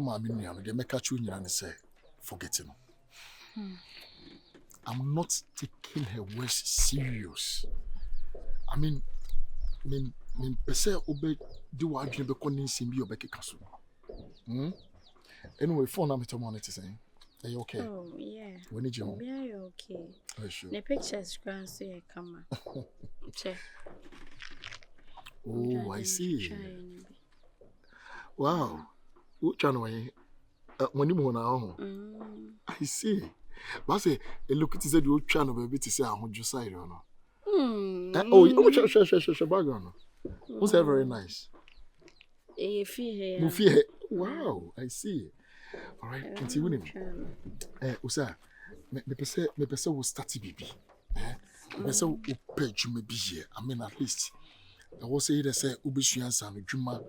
my minion, they make a tune and say, forgetting. I'm not taking her words serious. I mean, pese obe do what dream be calling Simbi or Becky Castle. Anyway, phone number to monitor saying, are you okay? Oh, yeah. When did you? Yeah, you're okay. Oh, sure. The pictures grand so you come. Check. Oh, I see. Wow. What channel when you now? I see. But I say, look at the old channel, baby, to say, I'm just side or no. Oh, sure, background. Was that very nice? Wow, I see. All right, continue. Osaa, me pese will start baby. Me pese will page me be here. I mean, at least I was say they say ubisuans and juma,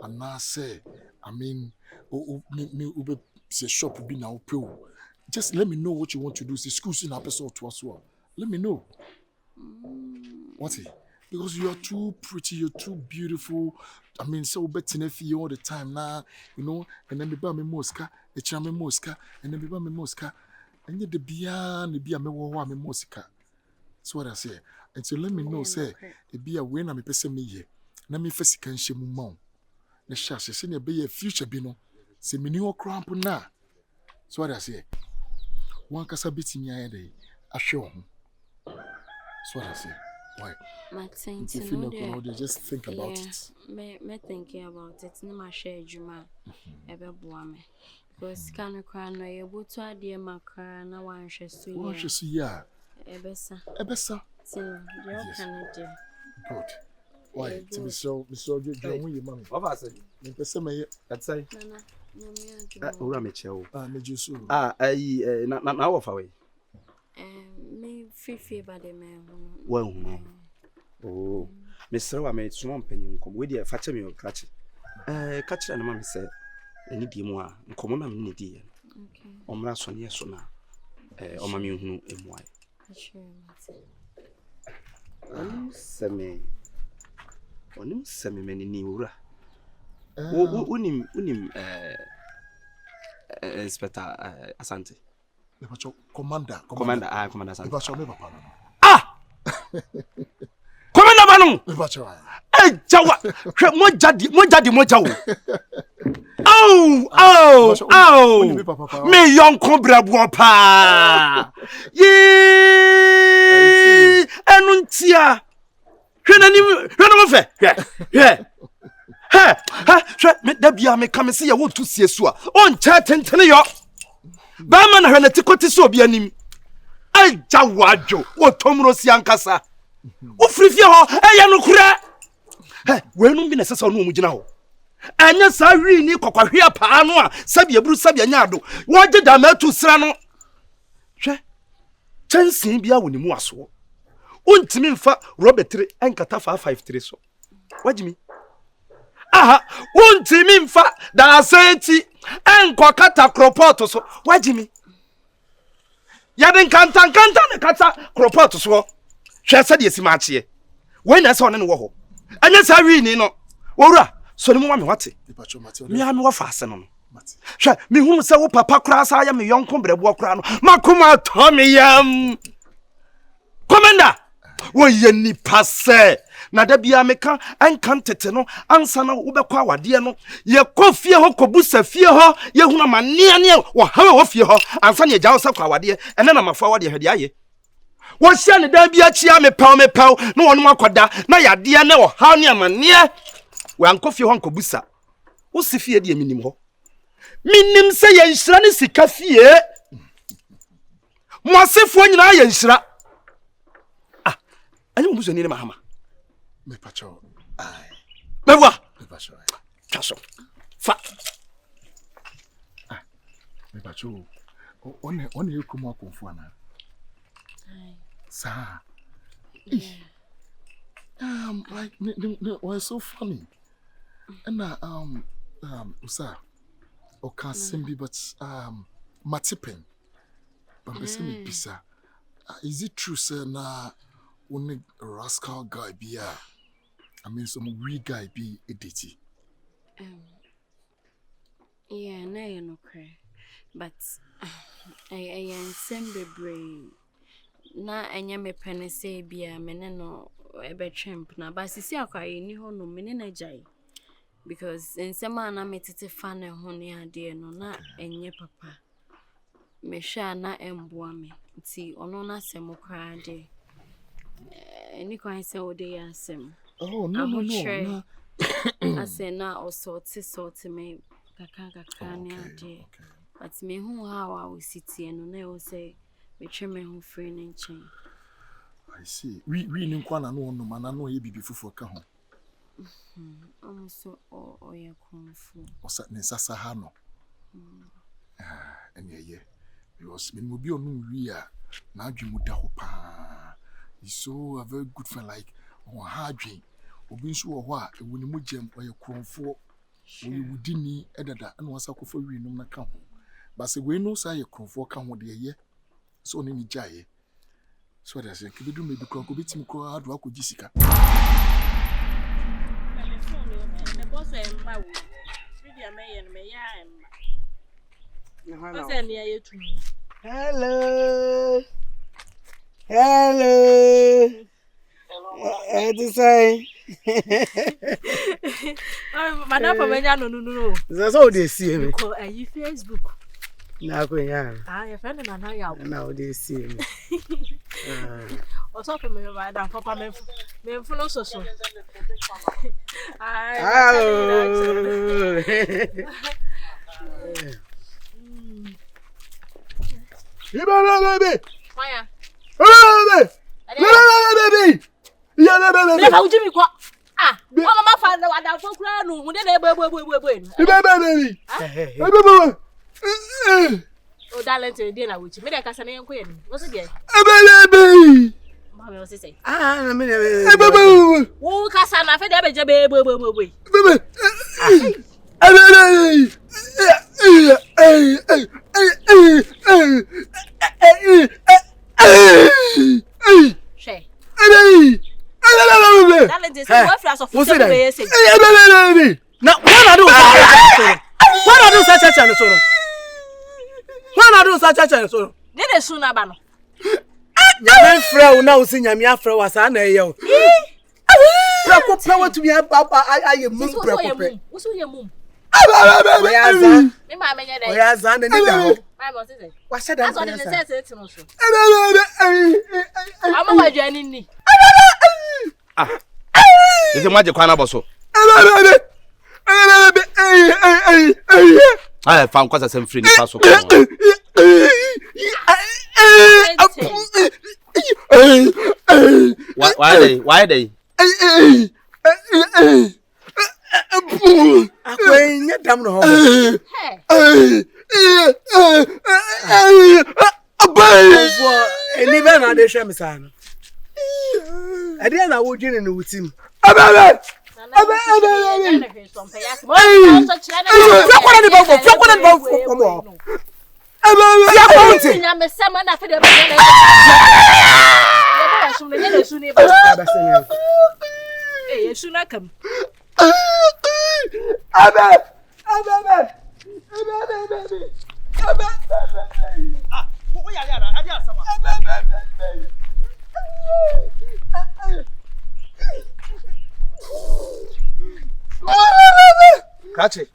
and now say, I mean, me ube say shop be now pay. Just let me know what you want to do. See, school's in episode to as well. Let me know. What's it? Because you are too pretty, you're too beautiful. I mean, so better you all the time now, you know. And then we buy me Mosca, the charm Mosca, and then we buy me Mosca, and yet the beyond the beer me Mosca. That's what I say. And so let me know, say, the beer when I'm a person me here. Let me first can shame mount. The shash, send a be a future bino. Say me new cramp now. That's what I say. One casa bit in your day. I show him. That's what I say. Why? Martin, they just think about it. Me thinking about it. No, my share Juma. Ebe buame. Because can cry no you go to idea makara na one shesu. One shesu ya. Ebesa. Tin, you can do. Good. Why? To be so John you mommy. What was it? Me pese me that say. Nana. Ora me chewo. Me jusu. Na wo fa we. Me fifi ba de me hu. Wa hu. Oh. Me sere wa me tsumo mpanyin kom. We dey fa che me o kachi. Ka kire na ma me se eni di mu a nkomo na me di ye. Okay. Omra so ne so na o ma me hu emu ai. Sure, Onim seme meni ni wura. Unim Inspector Asante. Commander Asante. Commander Banu. Jawa. Moja wo. Oh. Me young cobra pa. Ye. Enuntia. Hwena fe. Yeah. Me da bia me come say wo to sie so a. On cha tentene yo. Ba ma na hwena tikoti so obi anim. Jawa adwo. Wo tomro si ankasa. Wo frifie ho eye no kura. We no bi na sesa no mu gina ho. Anya sa wi ni kokwahwe pa no a sabia buru sabia nyaado wo geda ma tu sra no hwe chansin bia woni mu aso untimi mfa Robert 3 enkata 553 so wajimi aha untimi mfa da asenti enkokata kropot so wajimi yaden kanta ne kata kropot so hwe sa de simachie we na sa one ne wo ho anya sa wi ni no wora so ni mo ma me wate me ha me wa fa ase no hwe me hu se wo papa kura sa ya me yonko brebo kura no makoma to me yam Commander wo ye ni passe na da bia me kan ankan tete no ansa na wo bekwa wade no ye kofie ho kobusa fie ho ye hu na mane ne wo hawe wo fie ho ansa ne gya wo sa kwa wade ene na mafa wade hede aye wo hia ne da bia chia me paw no wonu akoda na yade ne wo ha ne amane we ankofie ho nkobusa wo sifie de minim ho minim se ye nhira ne sika fie mo asefo nyina ye nhira ani mo so ni mahama me pacho ai mewa me pacho chaso fa me pacho on e kuma Komfo ana Ai sa like why so funny and Osaa Oka simbi but matipen but me bisa is it true sir na only rascal guy be I mean some weird guy be a ditty Yeah, na you no cry. But I am sembebre. Na enya me pene say bia me ne no ebe twemp na ba sisi akwa ni ho no me ne na jai. Because nsema na metete fa ne ho ne ade no na enye papa. Me hwa na emboa me. Nti ono na sem kra de. Any kwan say o de yasem. Oh no. I say na o sort me kaka ne ade. But me who how I will sit here no na o say me twe me ho free ne nchen. I see. We ni kwa na no mana no ye bibi fufu ka ho. So o ye Komfo. Osa ne sasa ha no. Ye. Because me mo bi onu wi a na adwemu da ho pa. He's so a very good friend like on hardwin. Obi nso wo ho a ewu ni mo gem o ye Komfo. We wudini edada and wasa ko for wi num na ka ho. But say we no say ye Komfo ka ho de ye. So ni jaye. So that's it. Kibidu me because ko bitim ko adu akoji sika. Hello. To say. Madam no. That's all they see me. Ko ayi Facebook. Na ko ya. Your friend na ya. Now they see me. Osaa pe me madam papa me follow so. Baby. Why? Baby. Yeah, baby. Me fa ujimi kwa. Mama fa na wada fo kura no hu de na ebo. Baby. O Darlinton dey na wuchi. Me dey kasa na yenko ye ni. Wo se dey. Baby. Mama wo se say. Na me baby. Wo kasa na fe dey beje ebo. Baby. She. Darlinton, say what flash of food be say. Now, what I do such a channel so. Dey soon aba no. Nyame frɛ na usi nyame afrɛ wasa na ɛyɛ o. Prako prawo to me papa aye mum prako pɛ. Wo so ye mum. Oyaza. Me ma menye dey. Oyaza na ni da ho. My boss say. Wa hyɛ da. That's what they say to no so. Ama wa dwani ni. Ese mo aje kwana boso. Ay fa nkwasa sem free ni paso. Why they? Akwe nya dam no ho. Komfo eni be na de hwe me sa no. Ade na wo dwene no wutim. Kache.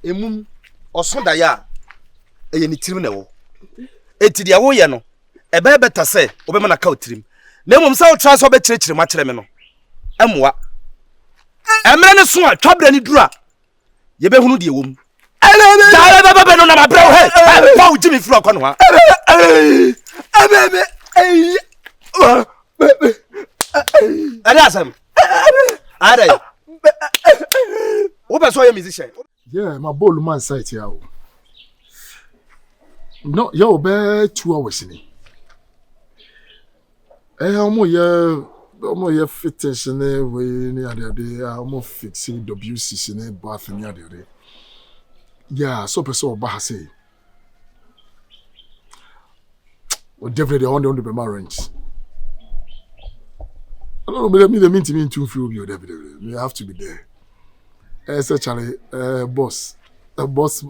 Emum osonda ya eye ni tirim na wo. Eti dia wo ye no. Ebe beta se obema na ka otirim. Na emum sa wo transfer be kirekire ma kire me no. Emwa. Emre ne so a twabra ni dura. Ye be hunu de wom. Da be no na ma bra wo he. Fa wo jimi fru akọ no ha. Ade asem. Ade. Who be so a musician? Yeah, my ball man site here. No, yo be 2 hours in it. Omo ye fitness ne we ni ade omo fixing WCC ne bath ni ade. Yeah, so person oba ha say. O definitely on the be marriage. I don't know, me the mean to feel you definitely. You have to be there. Say Charlie, boss. A boss.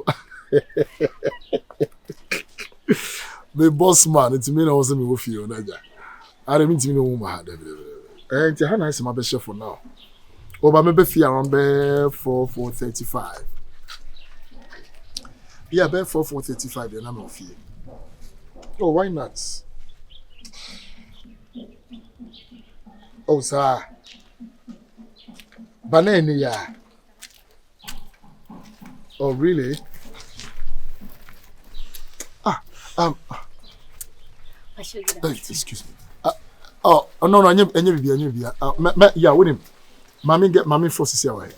The boss man, it's me. I was me with you, Naja. I don't mean to me no woman. And to Hannah is my best chef for now. Oh, but maybe fee around 4:35. Yeah, 4:35. Then I'm off here. Oh, why not? Osaa. Banana. Oh, really? Excuse me. Oh, no, any yeah, with him. Mommy forces here, right?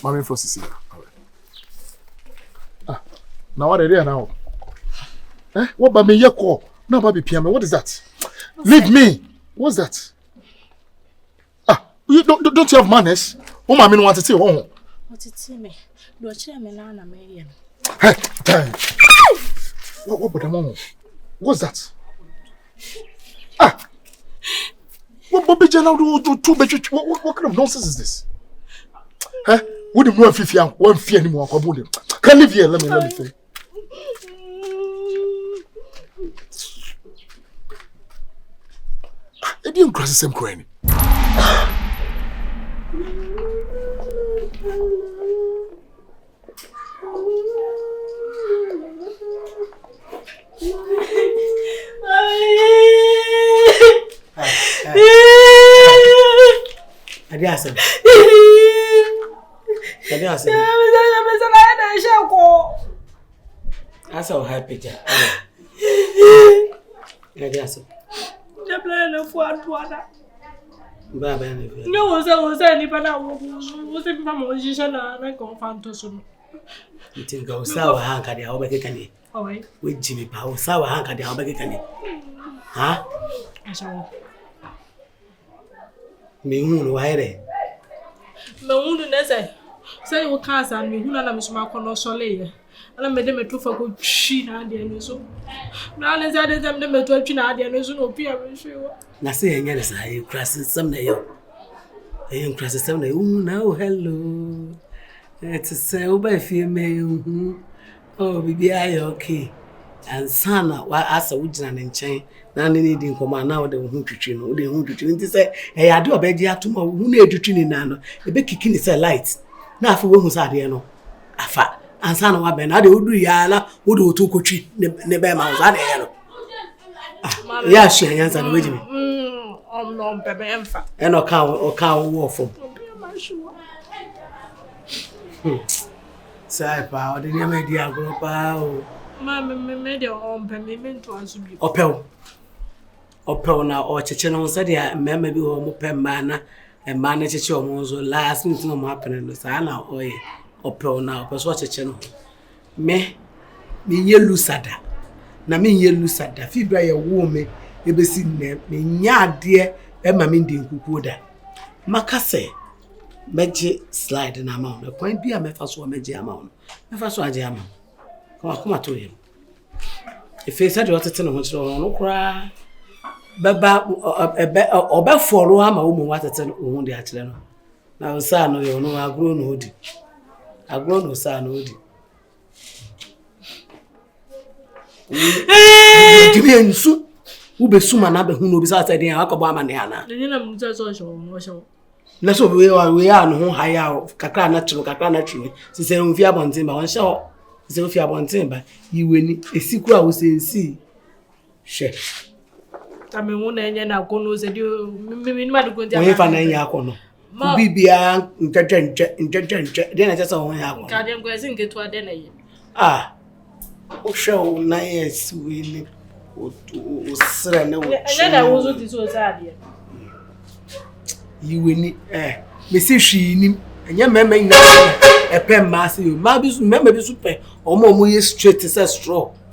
Mommy forces here. Now what are they now? What about me? Yako? No, baby, PM. What is that? Leave me. What's that? You don't you have manners? Oh, mommy, want to say, oh. What it see me? Do a chairman and a man. Hey, what about the mom? What's that? What be general do two bedroom? What kind of nonsense is this? What do you know if you won't fear anymore? Can live here, let me think. I didn't cross the same coin. Adiasa. That's how happy you are. Adiasa. The plan of what water. Baba, no, was any banana was a musician and Confrontation. you think go sour hank at the Obekani. Oh, With Jimmy Power, sour hank at the Obekani. Huh? I shall. Me moon, why? Maunu nese. Say you can't and me who am smart on Soleil. And I made them a two for good she and the Anuso. Now let's add them to a China and the Anuso appear. Nothing yes, I crashes some day. I am crashes some day. Oh, now, hello. It's a sale by female. Oh, baby, I okay. And Sana, why ask a woods and in chain. Now, needing command now the who to train, the who to train. Say, hey, I do a bed yet tomorrow. Who need to train in Nano? A big kicking is a light. Now, for women's idea, Afa, and Sana, what Ben, I do Yana, who do two coachy, never mouse. Yeah, she answered with me. No, baby, And or cow war for. Say, power, the name of the group. Mamma made your own payment to answer me. Opel now or Checheno said, yeah, maybe home pen manner and manage your monzo last minute no happening. Sana or Opel now, but what's a channel? Me ye lucada. Na me ye lucada. Fibra your woman, you be seen me, ya dear, Emma Mindin Kukuda. Macase, Meji slide in amount. The point be a method or Meji amount. Method or Jam. Come to him. If he said you want to tell him what's wrong, no cry. Baba, or back for Roma, woman, what I tell you, the actual. Now, son, you know, I've grown hoodie. I've grown no son hoodie. Give me a soup. Who be soon and who knows besides the Akabama. The name of social. Let's we are no higher Kakra natural. She said, if you have one thing, but one shot. So if you have one thing, but you win a secret, I will say, see. Chef. I mean, one and I go no, said you, maybe not going to have an yakono. Bibia, intelligent, then I just saw one yakono. Guardian question get to a dinner. Ah, oh, show nice, we and then I was this was idea. You will need, Mrs. She, and your memory a pen mass, you maybe super or more straight as a straw.